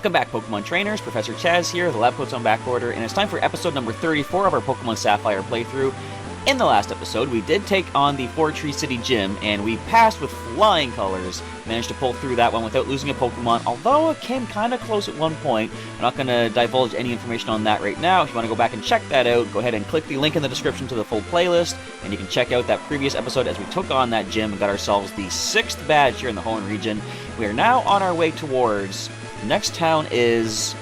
Welcome back, Pokemon Trainers. Professor Chaz here, the lab coat's on back order, and it's time for episode number 34 of our Pokemon Sapphire playthrough. In the last episode, we did take on the Four Tree City Gym, and we passed with flying colors. Managed to pull through that one without losing a Pokemon, although it came kind of close at one point. I'm not going to divulge any information on that right now. If you want to go back and check that out, go ahead and click the link in the description to the full playlist, and you can check out that previous episode as we took on that gym and got ourselves the 6th badge here in the Hoenn region. We are now on our way towards... The next town is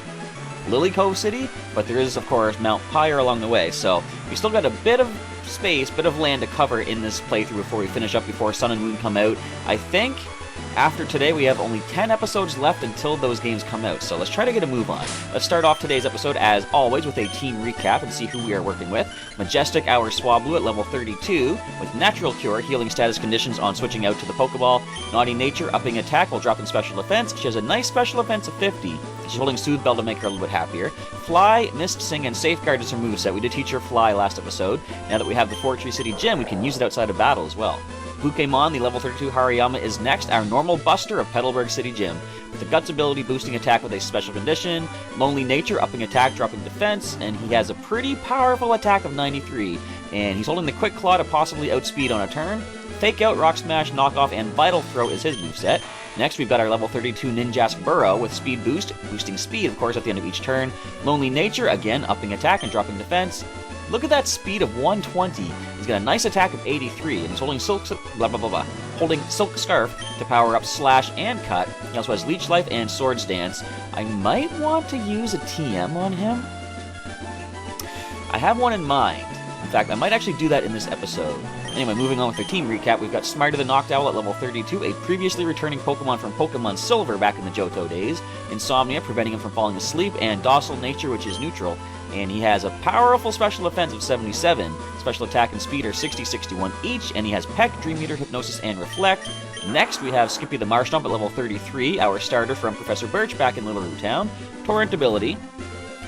Lily Cove City, but there is, of course, Mount Pyre along the way, so we still got a bit of space, bit of land to cover in this playthrough before we finish up, before Sun and Moon come out. I think after today we have only 10 episodes left until those games come out, so let's try to get a move on. Let's start off today's episode, as always, with a team recap and see who we are working with. Majestic, our Swablu at level 32, with Natural Cure, healing status conditions on switching out to the Pokeball. Naughty Nature, upping attack while dropping special defense. She has a nice special defense of 50. She's holding Soothe Bell to make her a little bit happier. Fly, Mist, Sing, and Safeguard is her moveset. We did teach her Fly last episode. Now that we have the Four Tree City Gym, we can use it outside of battle as well. Pokémon, the level 32 Hariyama, is next, our normal Buster of Petalburg City Gym, with the Guts ability boosting attack with a special condition, Lonely Nature upping attack, dropping defense, and he has a pretty powerful attack of 93, and he's holding the Quick Claw to possibly outspeed on a turn. Fake Out, Rock Smash, Knock Off, and Vital Throw is his moveset. Next, we've got our level 32 Ninjask Burrow with Speed Boost, boosting speed, of course, at the end of each turn. Lonely Nature, again, upping attack and dropping defense. Look at that speed of 120. He's got a nice attack of 83, and he's holding holding Silk Scarf to power up Slash and Cut. He also has Leech Life and Swords Dance. I might want to use a TM on him. I have one in mind. In fact, I might actually do that in this episode. Anyway, moving on with the team recap, we've got Smarty the Noctowl at level 32, a previously returning Pokemon from Pokemon Silver back in the Johto days. Insomnia, preventing him from falling asleep, and Docile Nature, which is neutral. And he has a powerful special defense of 77. Special attack and speed are 60, 61 each, and he has Peck, Dream Eater, Hypnosis, and Reflect. Next, we have Skippy the Marshtomp at level 33, our starter from Professor Birch back in Lilaroo Town. Torrent ability,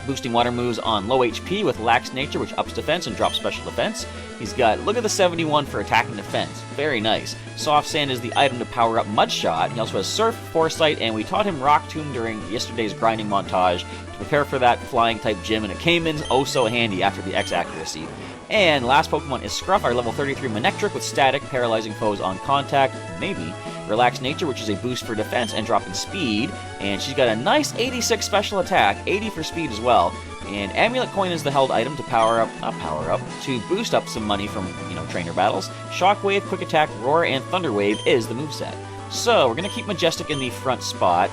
boosting water moves on low HP with Lax Nature, which ups defense and drops special defense. He's got, look at the 71 for attack and defense. Very nice. Soft Sand is the item to power up Mudshot. He also has Surf, Foresight, and we taught him Rock Tomb during yesterday's grinding montage to prepare for that flying type gym, and it came in oh so handy after the X accuracy. And last Pokemon is Scruff, our level 33 Manectric with Static, paralyzing foes on contact, maybe. Relax Nature, which is a boost for defense and dropping speed, and she's got a nice 86 special attack, 80 for speed as well. And Amulet Coin is the held item to to boost up some money from, trainer battles. Shockwave, Quick Attack, Roar, and Thunder Wave is the moveset. So, we're going to keep Majestic in the front spot.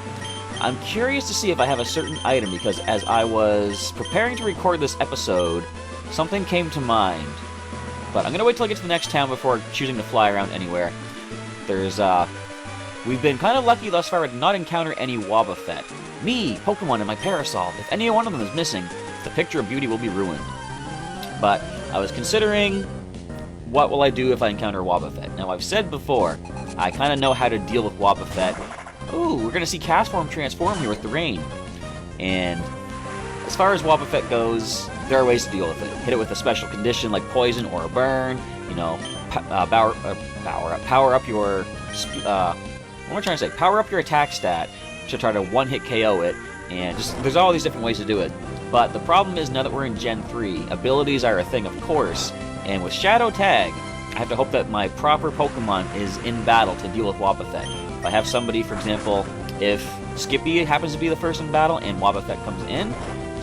I'm curious to see if I have a certain item, because as I was preparing to record this episode, something came to mind. But I'm going to wait till I get to the next town before choosing to fly around anywhere. There's, we've been kind of lucky thus far to not encounter any Wobbuffet. Me, Pokemon, and my Parasol. If any one of them is missing, the picture of beauty will be ruined. But I was considering, what will I do if I encounter Wobbuffet? Now, I've said before, I kind of know how to deal with Wobbuffet. Ooh, we're going to see Castform transform here with the rain. And as far as Wobbuffet goes, there are ways to deal with it. Hit it with a special condition like Poison or a Burn. Power up your... what am I trying to say? Power up your attack stat to try to one-hit KO it. And just there's all these different ways to do it. But the problem is, now that we're in Gen 3, abilities are a thing, of course. And with Shadow Tag, I have to hope that my proper Pokemon is in battle to deal with Wobbuffet. If I have somebody, for example, if Skippy happens to be the first in battle and Wobbuffet comes in,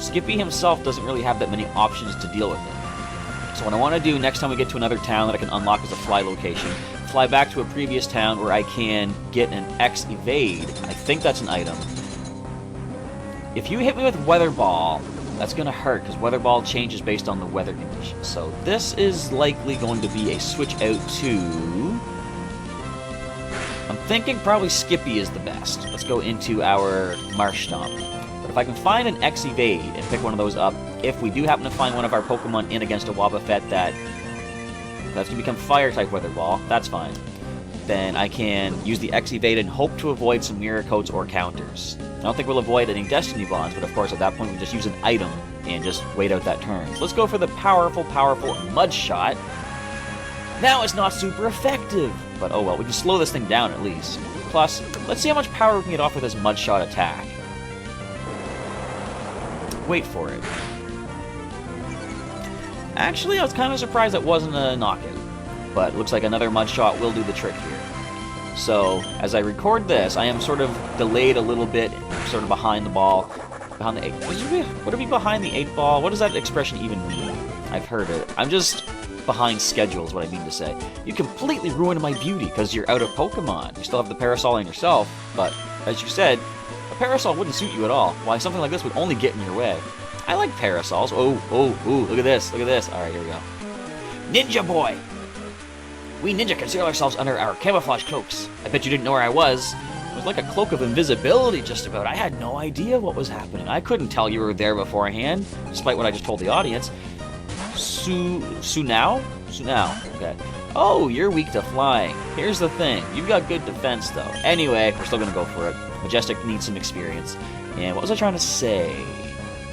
Skippy himself doesn't really have that many options to deal with it. So what I want to do next time we get to another town that I can unlock as a fly location, fly back to a previous town where I can get an X Evade. I think that's an item. If you hit me with Weather Ball, that's going to hurt, because Weather Ball changes based on the weather conditions. So this is likely going to be a switch out to... I'm thinking probably Skippy is the best. Let's go into our Marshtomp. But if I can find an X Evade and pick one of those up, if we do happen to find one of our Pokemon in against a Wobbuffet that's going to become Fire-type Weather Ball, that's fine. Then I can use the X Evade and hope to avoid some Mirror Coats or counters. I don't think we'll avoid any Destiny Bonds, but of course at that point we just use an item and just wait out that turn. So let's go for the powerful Mudshot. Now it's not super effective, but oh well, we can slow this thing down at least. Plus, let's see how much power we can get off with this Mudshot attack. Wait for it. Actually, I was kind of surprised that wasn't a knockout. But it looks like another mud shot will do the trick here. So, as I record this, I am sort of delayed a little bit, sort of behind the ball. Behind the 8... Would it be behind the 8 ball? What does that expression even mean? I've heard it. I'm just behind schedule is what I mean to say. You completely ruined my beauty because you're out of Pokemon. You still have the parasol on yourself, but as you said, a parasol wouldn't suit you at all. Why something like this would only get in your way. I like parasols. Oh, look at this, look at this. Alright, here we go. Ninja Boy! We ninja conceal ourselves under our camouflage cloaks. I bet you didn't know where I was. It was like a cloak of invisibility, just about. I had no idea what was happening. I couldn't tell you were there beforehand, despite what I just told the audience. Sunao? Okay. Oh, you're weak to flying. Here's the thing. You've got good defense, though. Anyway, we're still gonna go for it. Majestic needs some experience. And what was I trying to say?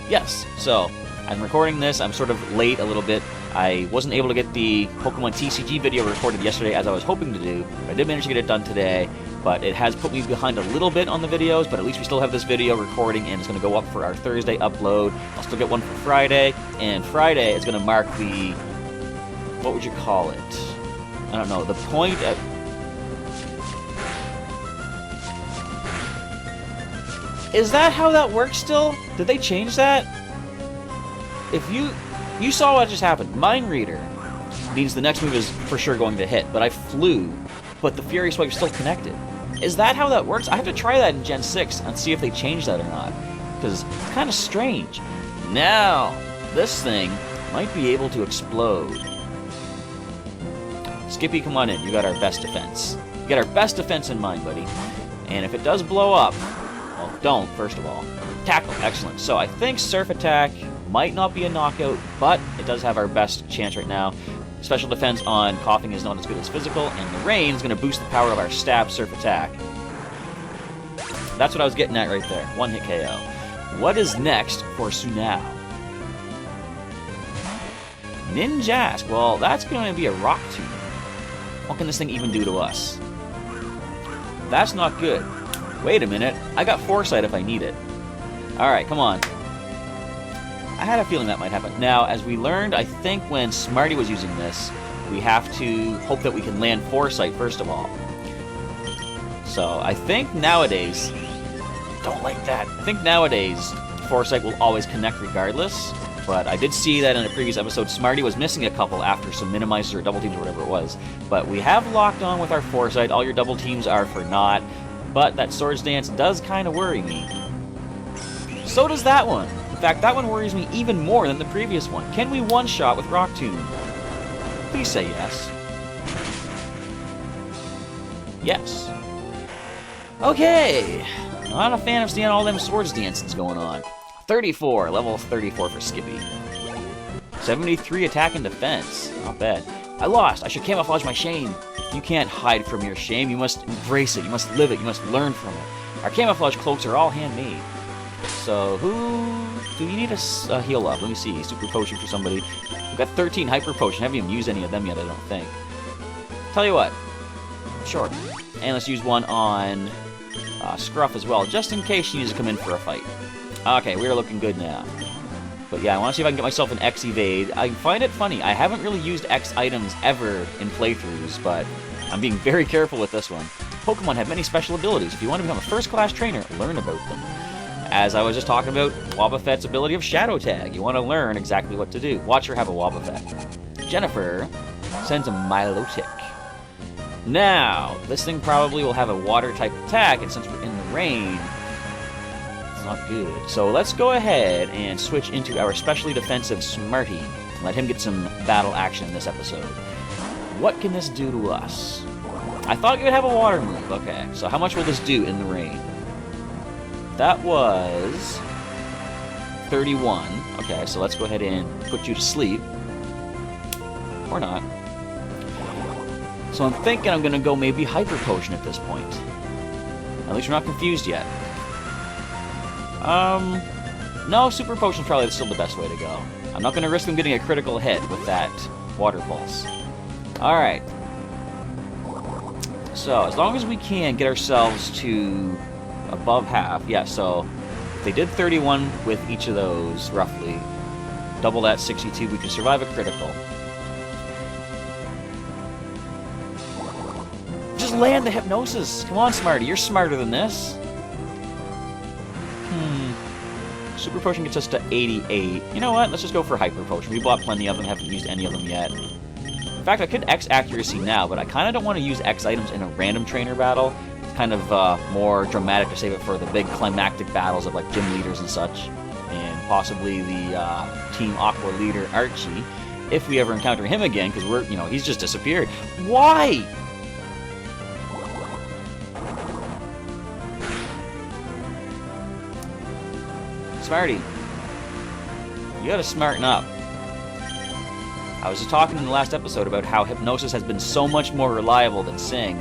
Yes, so, I'm recording this. I'm sort of late a little bit. I wasn't able to get the Pokemon TCG video recorded yesterday as I was hoping to do. I did manage to get it done today, but it has put me behind a little bit on the videos, but at least we still have this video recording, and it's going to go up for our Thursday upload. I'll still get one for Friday, and Friday is going to mark the... what would you call it? I don't know, the point at... Is that how that works still? Did they change that? If you saw what just happened. Mind Reader means the next move is for sure going to hit, but I flew, but the Fury Swipe is still connected. Is that how that works? I have to try that in Gen 6 and see if they changed that or not, because it's kind of strange. Now, this thing might be able to explode. Skippy, come on in. You got our best defense. You got our best defense in mind, buddy. And if it does blow up, well, don't, first of all. Tackle, excellent. So I think Surf Attack might not be a knockout, but it does have our best chance right now. Special defense on Coughing is not as good as physical, and the Rain is going to boost the power of our Stab Surf Attack. That's what I was getting at right there. One hit KO. What is next for Sunao? Ninjask. Well, that's going to be a Rock Tomb. What can this thing even do to us? That's not good. Wait a minute. I got Foresight if I need it. Alright, come on. I had a feeling that might happen. Now, as we learned, I think when Smarty was using this, we have to hope that we can land Foresight first of all. So, I think nowadays... Don't like that. I think nowadays, Foresight will always connect regardless. But I did see that in a previous episode, Smarty was missing a couple after some minimizers or double teams or whatever it was. But we have locked on with our Foresight. All your double teams are for naught. But that Swords Dance does kind of worry me. So does that one. In fact, that one worries me even more than the previous one. Can we one-shot with Rock Tomb? Please say yes. Yes. Okay. I'm not a fan of seeing all them Swords Dances going on. 34. Level 34 for Skippy. 73 attack and defense. Not bad. I lost. I should camouflage my shame. You can't hide from your shame. You must embrace it. You must live it. You must learn from it. Our camouflage cloaks are all handmade. So, who... Do you need a heal up? Let me see. Super Potion for somebody. We've got 13 Hyper Potion. Haven't even used any of them yet, I don't think. Tell you what. Sure. And let's use one on Scruff as well, just in case she needs to come in for a fight. Okay, we're looking good now. But yeah, I want to see if I can get myself an X Evade. I find it funny. I haven't really used X items ever in playthroughs, but I'm being very careful with this one. Pokemon have many special abilities. If you want to become a first-class trainer, learn about them. As I was just talking about Wobbuffet's ability of Shadow Tag. You want to learn exactly what to do. Watch her have a Wobbuffet. Jennifer sends a Milo-Tick. Now, this thing probably will have a Water-type attack, and since we're in the rain, it's not good. So let's go ahead and switch into our specially defensive Smarty. Let him get some battle action in this episode. What can this do to us? I thought you would have a water move. Okay, so how much will this do in the rain? That was 31. Okay, so let's go ahead and put you to sleep. Or not. So I'm thinking I'm going to go maybe Hyper Potion at this point. At least we're not confused yet. No, Super Potion's probably still the best way to go. I'm not going to risk them getting a critical hit with that Water Pulse. Alright. So, as long as we can get ourselves to above half. Yeah, so they did 31 with each of those, roughly, double that, 62, we can survive a critical. Just land the Hypnosis! Come on, Smarty, you're smarter than this. Super Potion gets us to 88. You know what? Let's just go for Hyper Potion. We bought plenty of them, haven't used any of them yet. In fact, I could X Accuracy now, but I kind of don't want to use X items in a random trainer battle. It's kind of more dramatic to save it for the big climactic battles of like gym leaders and such. And possibly the Team Aqua leader, Archie, if we ever encounter him again, because we're, you know, he's just disappeared. Why? Smarty, you gotta smarten up. I was just talking in the last episode about how Hypnosis has been so much more reliable than Sing.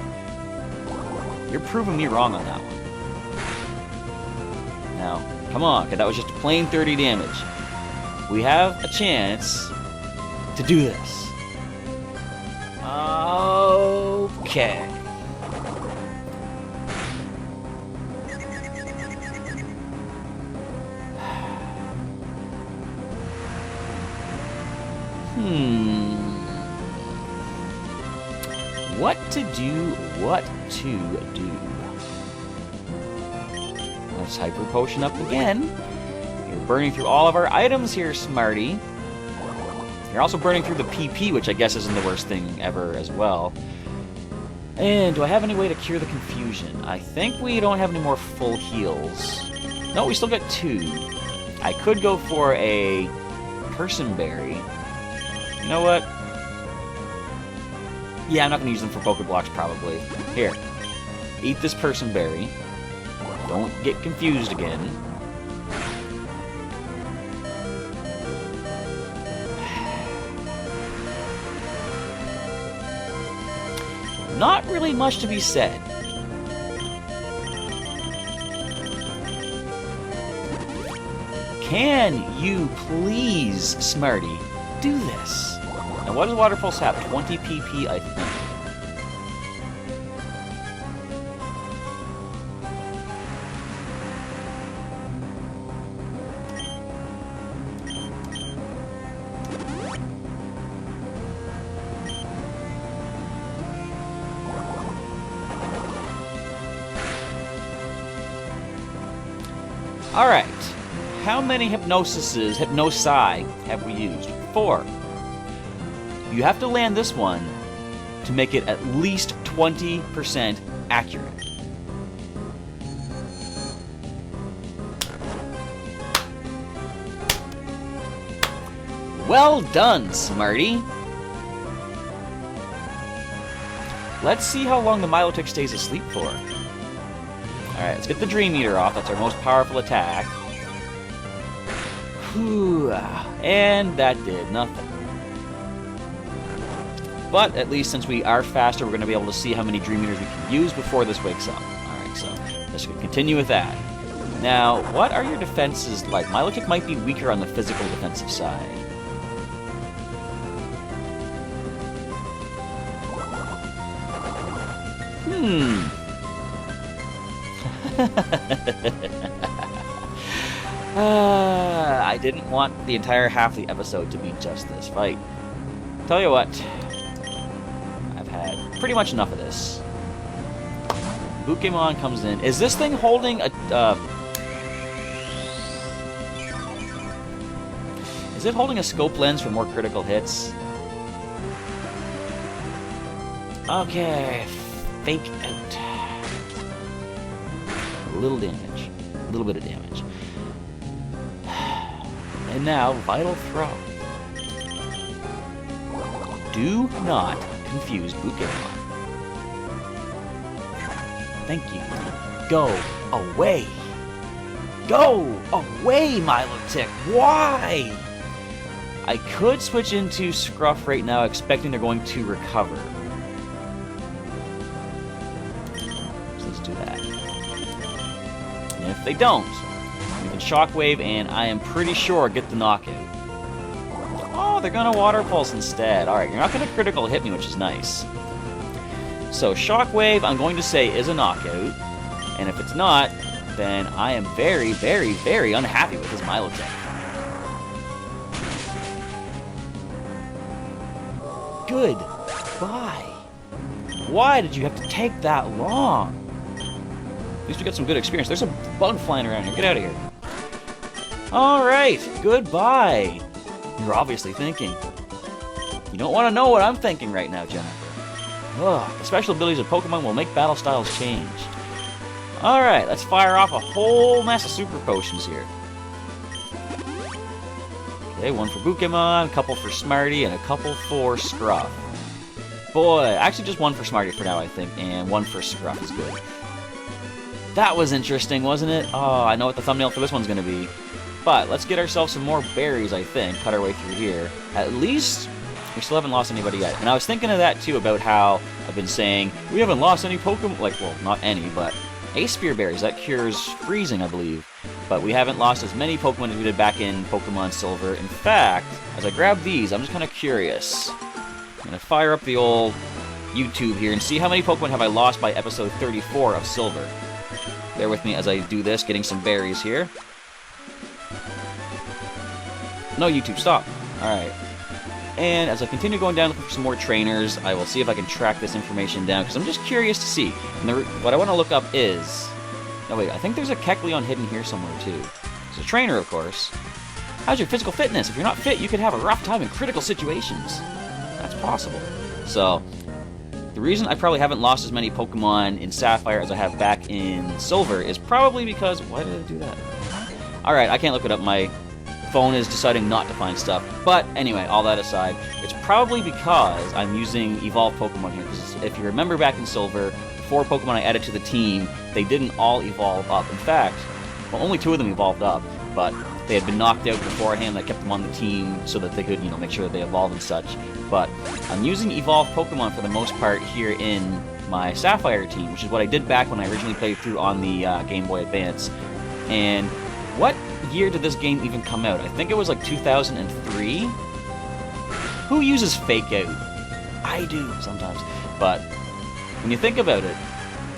You're proving me wrong on that one. Now, come on, okay, that was just plain 30 damage. We have a chance to do this. Okay. What to do, what to do. Let's Hyper Potion up again. You're burning through all of our items here, Smarty. You're also burning through the PP, which I guess isn't the worst thing ever as well. And do I have any way to cure the confusion? I think we don't have any more full heals. No, we still got 2. I could go for a Person Berry. You know what? Yeah, I'm not going to use them for Pokeblocks, probably. Here. Eat this Person Berry. Don't get confused again. Not really much to be said. Can you please, Smarty, do this? Now, what does Water Pulse have? 20 PP, I think. Alright. How many Hypnosi have we used? 4. You have to land this one to make it at least 20% accurate. Well done, Smarty! Let's see how long the Milo-Tick stays asleep for. Alright, let's get the Dream Eater off. That's our most powerful attack. Whew, and that did nothing. But at least since we are faster, we're going to be able to see how many Dream Eaters we can use before this wakes up. Alright, so let's continue with that. Now, what are your defenses like? Milo-Tick might be weaker on the physical defensive side. I didn't want the entire half of the episode to be just this fight. Tell you what, I've had pretty much enough of this. Pokémon comes in. Is this thing holding a... is it holding a scope lens for more critical hits? Okay, fake out. A little damage. A little bit of damage. And now, Vital Throw. Do not confuse Pokémon. Thank you. Go away. Go away, Milo-Tick. Why? I could switch into Scruff right now, expecting they're going to recover. So let's do that. And if they don't, we can Shockwave and I am pretty sure get the knockout. Oh, they're gonna Water Pulse instead. Alright, you're not gonna critical hit me, which is nice. So Shockwave, I'm going to say, is a knockout. And if it's not, then I am very, very, very unhappy with this Milo-Tick. Goodbye. Why did you have to take that long? At least we got some good experience. There's a bug flying around here. Get out of here. Alright, goodbye. You're obviously thinking. You don't want to know what I'm thinking right now, Jennifer. Ugh, the special abilities of Pokemon will make battle styles change. Alright, let's fire off a whole mess of super potions here. Okay, one for Pokémon, a couple for Smarty, and a couple for Scruff. Boy, actually just one for Smarty for now, I think, and one for Scruff is good. That was interesting, wasn't it? Oh, I know what the thumbnail for this one's going to be. But let's get ourselves some more berries, I think, cut our way through here. At least, we still haven't lost anybody yet. And I was thinking of that, too, about how I've been saying, we haven't lost any Pokemon, like, well, not any, but Ace Spear berries. That cures freezing, I believe. But we haven't lost as many Pokemon as we did back in Pokemon Silver. In fact, as I grab these, I'm just kind of curious. I'm going to fire up the old YouTube here and see how many Pokemon have I lost by episode 34 of Silver. Bear with me as I do this, getting some berries here. No, YouTube, stop. Alright. And as I continue going down looking for some more trainers, I will see if I can track this information down, because I'm just curious to see. And what I want to look up is... No, wait, I think there's a Kecleon hidden here somewhere, too. It's a trainer, of course. How's your physical fitness? If you're not fit, you could have a rough time in critical situations. That's possible. So, the reason I probably haven't lost as many Pokemon in Sapphire as I have back in Silver is probably because... Why did I do that? Alright, I can't look it up. My phone is deciding not to find stuff. But anyway, all that aside, it's probably because I'm using evolved Pokemon here. Because if you remember back in Silver, 4 Pokemon I added to the team, they didn't all evolve up. In fact, well, only 2 of them evolved up, but they had been knocked out beforehand. I kept them on the team so that they could, you know, make sure that they evolved and such. But I'm using evolved Pokemon for the most part here in my Sapphire team, which is what I did back when I originally played through on the Game Boy Advance. And what year did this game even come out? I think it was like 2003? Who uses Fake Out? I do, sometimes. But when you think about it,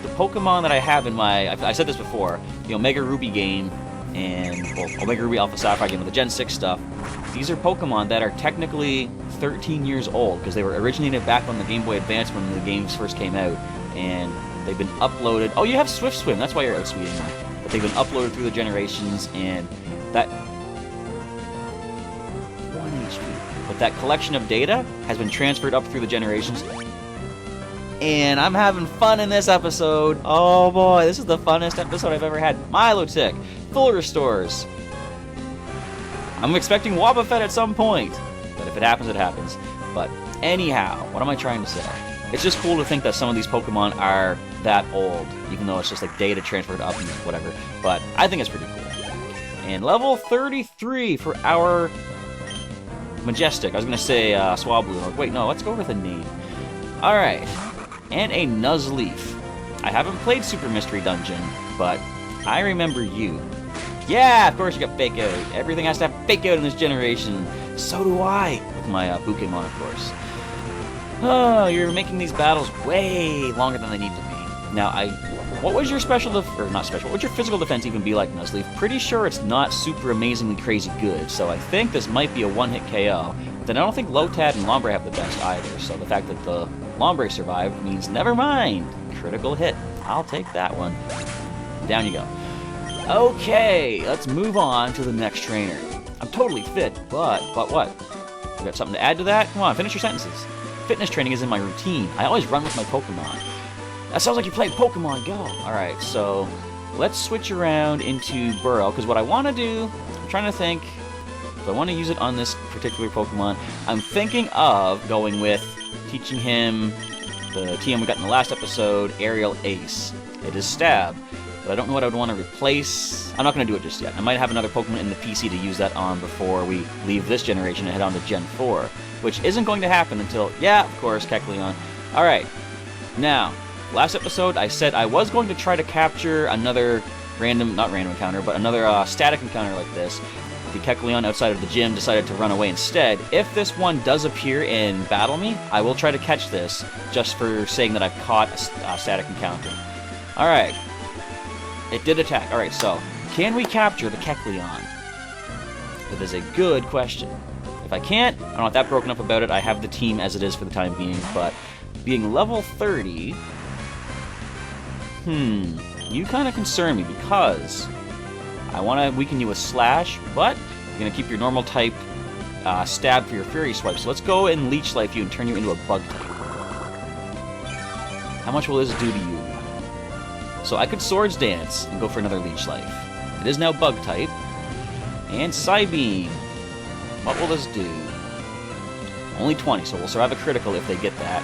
the Pokemon that I have in my... I said this before, the Omega Ruby game and, well, Omega Ruby Alpha Sapphire game with the Gen 6 stuff, these are Pokemon that are technically 13 years old, because they were originated back on the Game Boy Advance when the games first came out, and they've been uploaded... Oh, you have Swift Swim, that's why you're outsweeting me. But they've been uploaded through the generations, and that... 1 HP. But that collection of data has been transferred up through the generations, and I'm having fun in this episode. Oh boy, this is the funnest episode I've ever had. Milo-Tick, full restores. I'm expecting Wobbuffet at some point, but if it happens, it happens. But anyhow, what am I trying to say? It's just cool to think that some of these Pokemon are that old, even though it's just like data transferred up and whatever. But I think it's pretty cool. And level 33 for our Majestic. I was going to say Swablu. Wait, no, let's go with a name. Alright. And a Nuzleaf. I haven't played Super Mystery Dungeon, but I remember you. Yeah, of course you got Fake Out. Everything has to have Fake Out in this generation. So do I. With my Pokémon, of course. Oh, you're making these battles way longer than they need to be. Now, what was your what would your physical defense even be like, Nuzleaf? Pretty sure it's not super amazingly crazy good, so I think this might be a one-hit KO. But then I don't think Lotad and Lombre have the best either, so the fact that the Lombre survived means never mind. Critical hit. I'll take that one. Down you go. Okay, let's move on to the next trainer. I'm totally fit, but what? You got something to add to that? Come on, finish your sentences. Fitness training is in my routine. I always run with my Pokemon. That sounds like you played Pokemon Go. Alright, so let's switch around into Burrow, because what I want to do, I'm trying to think, if I want to use it on this particular Pokemon, I'm thinking of going with teaching him the TM we got in the last episode, Aerial Ace. It is Stab, but I don't know what I would want to replace. I'm not going to do it just yet. I might have another Pokemon in the PC to use that on before we leave this generation and head on to Gen 4, which isn't going to happen until, yeah, of course, Kecleon. Alright, now, last episode I said I was going to try to capture another not random encounter, but another static encounter like this. The Kecleon outside of the gym decided to run away instead. If this one does appear and battle me, I will try to catch this, just for saying that I've caught a static encounter. Alright. It did attack. Alright, so, can we capture the Kecleon? That is a good question. If I can't, I'm not that broken up about it. I have the team as it is for the time being, but being level 30... you kind of concern me, because I want to weaken you with Slash, but you're going to keep your normal type stab for your Fury Swipe. So let's go and Leech Life you and turn you into a Bug type. How much will this do to you? So I could Swords Dance and go for another Leech Life. It is now Bug type. And Psybeam. What will this do? Only 20, so we'll survive a critical if they get that.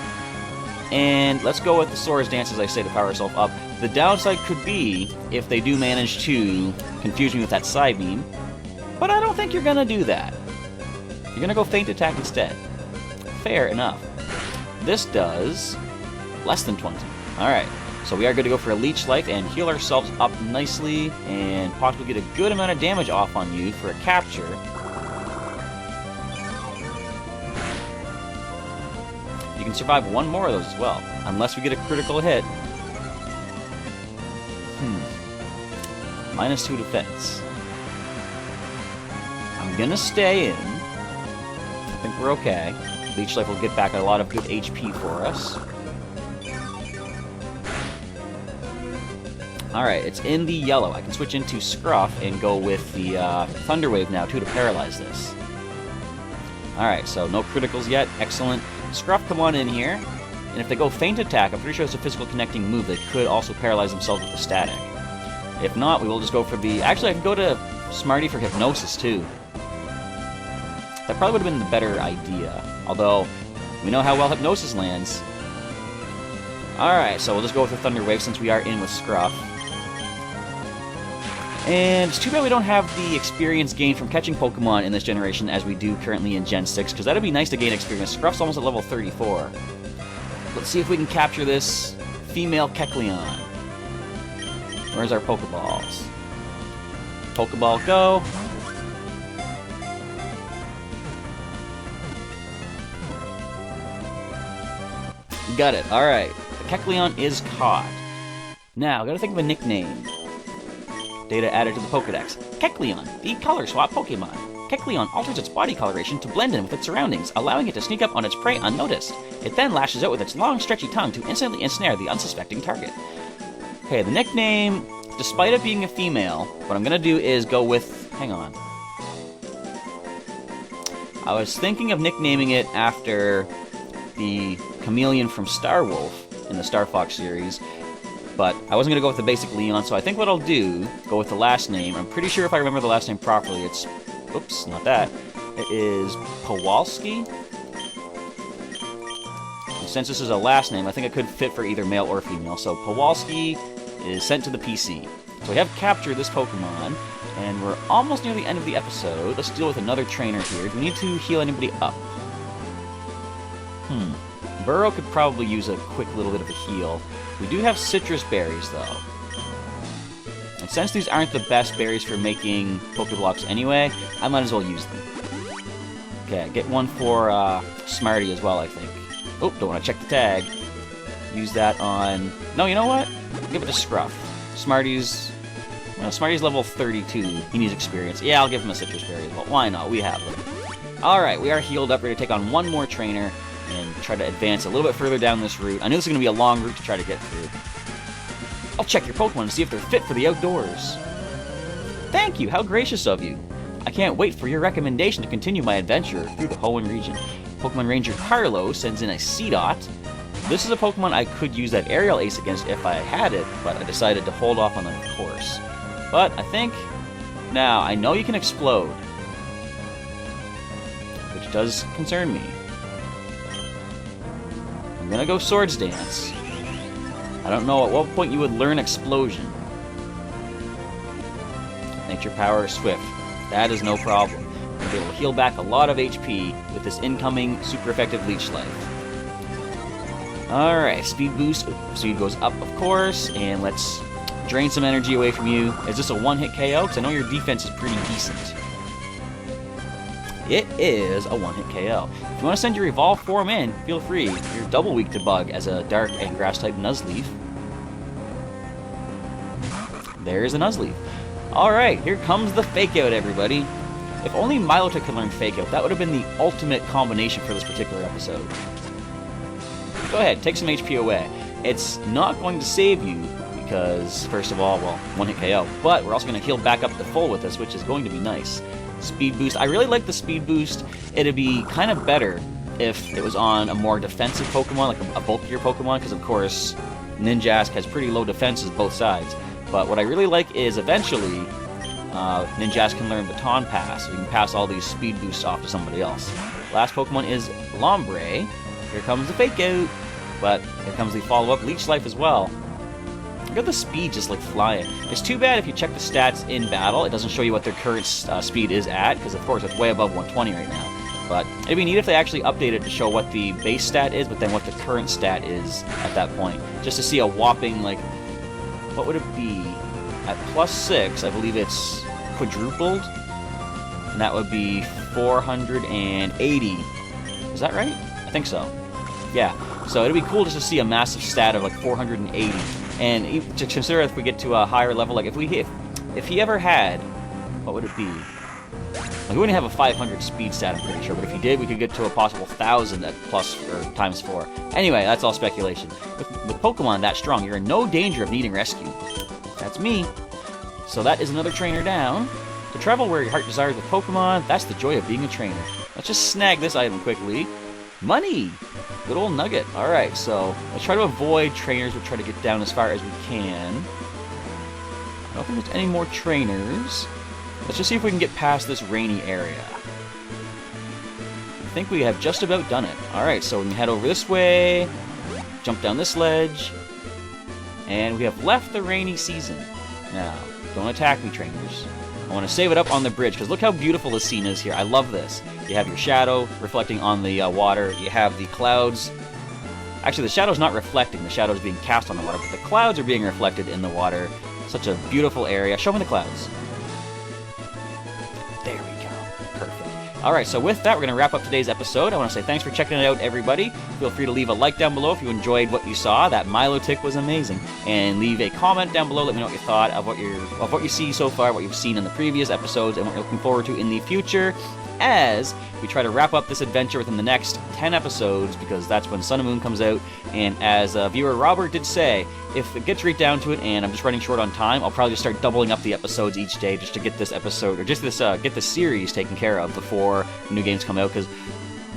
And let's go with the Swords Dance, as I say, to power ourselves up. The downside could be if they do manage to confuse me with that Psybeam. But I don't think you're going to do that. You're going to go Feint Attack instead. Fair enough. This does less than 20. Alright, so we are good to go for a Leech Life and heal ourselves up nicely and possibly get a good amount of damage off on you for a capture. You can survive one more of those as well, unless we get a critical hit. -2 defense. I'm gonna stay in. I think we're okay. Leech Life will get back a lot of good HP for us. Alright, it's in the yellow. I can switch into Scruff and go with the Thunder Wave now, too, to paralyze this. Alright, so no criticals yet. Excellent. Scruff, come on in here. And if they go Feint Attack, I'm pretty sure it's a physical connecting move. They could also paralyze themselves with the static. If not, we will just go for the... Actually, I can go to Smarty for Hypnosis, too. That probably would have been the better idea. Although, we know how well Hypnosis lands. Alright, so we'll just go with the Thunder Wave since we are in with Scruff. And it's too bad we don't have the experience gained from catching Pokemon in this generation as we do currently in Gen 6, because that would be nice to gain experience. Scruff's almost at level 34. Let's see if we can capture this female Kecleon. Where's our Pokeballs? Pokeball, go! Got it, alright. The Kecleon is caught. Now, gotta think of a nickname. Data added to the Pokedex. Kecleon, the color swap Pokemon. Kecleon alters its body coloration to blend in with its surroundings, allowing it to sneak up on its prey unnoticed. It then lashes out with its long, stretchy tongue to instantly ensnare the unsuspecting target. Okay, the nickname, despite it being a female, what I'm gonna do is go with... Hang on. I was thinking of nicknaming it after the chameleon from Star Wolf in the Star Fox series, but I wasn't going to go with the basic Leon, so I think what I'll do, go with the last name. I'm pretty sure if I remember the last name properly, it's... Oops, not that. It is Powalski. And since this is a last name, I think it could fit for either male or female, so Powalski is sent to the PC. So we have captured this Pokemon, and we're almost near the end of the episode. Let's deal with another trainer here. Do we need to heal anybody up? Burrow could probably use a quick little bit of a heal. We do have citrus berries, though. And since these aren't the best berries for making Pokeblocks anyway, I might as well use them. Okay, get one for Smarty as well, I think. Oh, don't want to check the tag. Use that on... No, you know what? Give it to Scruff. Smarty's... Well, Smarty's level 32. He needs experience. Yeah, I'll give him a citrus berry as well. Why not? We have them. Alright, we are healed up, ready to take on one more trainer and try to advance a little bit further down this route. I knew this was going to be a long route to try to get through. I'll check your Pokemon to see if they're fit for the outdoors. Thank you, how gracious of you. I can't wait for your recommendation to continue my adventure through the Hoenn region. Pokemon Ranger Carlo sends in a Seedot. This is a Pokemon I could use that Aerial Ace against if I had it, but I decided to hold off on the course. But I think... Now, I know you can explode, which does concern me. I'm gonna go Swords Dance. I don't know at what point you would learn Explosion. Nature Power Swift. That is no problem. We'll be able to heal back a lot of HP with this incoming super effective Leech Life. Alright, Speed Boost. Speed goes up, of course, and let's drain some energy away from you. Is this a one-hit KO? Because I know your defense is pretty decent. It is a one-hit KO. If you want to send your Evolve form in, feel free. You're double weak to Bug as a Dark and Grass-type Nuzleaf. there's a Nuzleaf. Alright, here comes the Fake Out, everybody. If only Milo-Tick could learn Fake Out, that would have been the ultimate combination for this particular episode. Go ahead, take some HP away. It's not going to save you because, first of all, well, one-hit KO, but we're also going to heal back up to full with this, which is going to be nice. Speed boost. I really like the speed boost. It'd be kind of better if it was on a more defensive Pokemon, like a bulkier Pokemon, because, of course, Ninjask has pretty low defenses both sides. But what I really like is eventually Ninjask can learn Baton Pass, so you can pass all these speed boosts off to somebody else. Last Pokemon is Lombre. Here comes the Fake Out, but here comes the follow-up Leech Life as well. Look at the speed just like flying. It's too bad if you check the stats in battle, it doesn't show you what their current speed is at, because of course it's way above 120 right now. But it'd be neat if they actually updated to show what the base stat is, but then what the current stat is at that point. Just to see a whopping, like, what would it be? At +6, I believe it's quadrupled, and that would be 480. Is that right? I think so. Yeah. So it'd be cool just to see a massive stat of like 480. And to consider if we get to a higher level, like if he ever had, what would it be? Like we wouldn't have a 500 speed stat, I'm pretty sure, but if he did, we could get to a possible 1,000 at plus or ×4. Anyway, that's all speculation. With Pokemon that strong, you're in no danger of needing rescue. That's me. So that is another trainer down. To travel where your heart desires with Pokemon, that's the joy of being a trainer. Let's just snag this item quickly. Money! Good old nugget. Alright, so let's try to avoid trainers. We'll try to get down as far as we can. I don't think there's any more trainers. Let's just see if we can get past this rainy area. I think we have just about done it. Alright, so we can head over this way, jump down this ledge, and we have left the rainy season. Now, don't attack me, trainers. I want to save it up on the bridge, because look how beautiful the scene is here. I love this. You have your shadow reflecting on the water. You have the clouds. Actually, the shadow's not reflecting. The shadow's being cast on the water, but the clouds are being reflected in the water. Such a beautiful area. Show me the clouds. There we go. Perfect. Alright, so with that, we're going to wrap up today's episode. I want to say thanks for checking it out, everybody. Feel free to leave a like down below if you enjoyed what you saw. That Milo-Tick was amazing. And leave a comment down below. Let me know what you thought of what you see so far, what you've seen in the previous episodes, and what you're looking forward to in the future, as we try to wrap up this adventure within the next 10 episodes, because that's when Sun and Moon comes out. And as viewer Robert did say, if it gets right down to it and I'm just running short on time, I'll probably just start doubling up the episodes each day just to get this episode, or just this get this series taken care of before new games come out. Because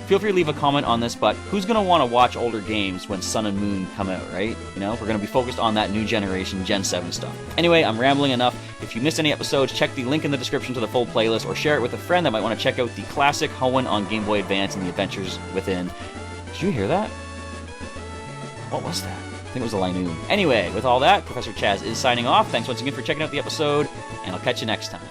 feel free to leave a comment on this, but who's going to want to watch older games when Sun and Moon come out, right? You know, we're going to be focused on that new generation, Gen 7 stuff. Anyway, I'm rambling enough. If you missed any episodes, check the link in the description to the full playlist, or share it with a friend that might want to check out the classic Hoenn on Game Boy Advance and the adventures within. Did you hear that? What was that? I think it was a Linoon. Anyway, with all that, Professor Chaz is signing off. Thanks once again for checking out the episode, and I'll catch you next time.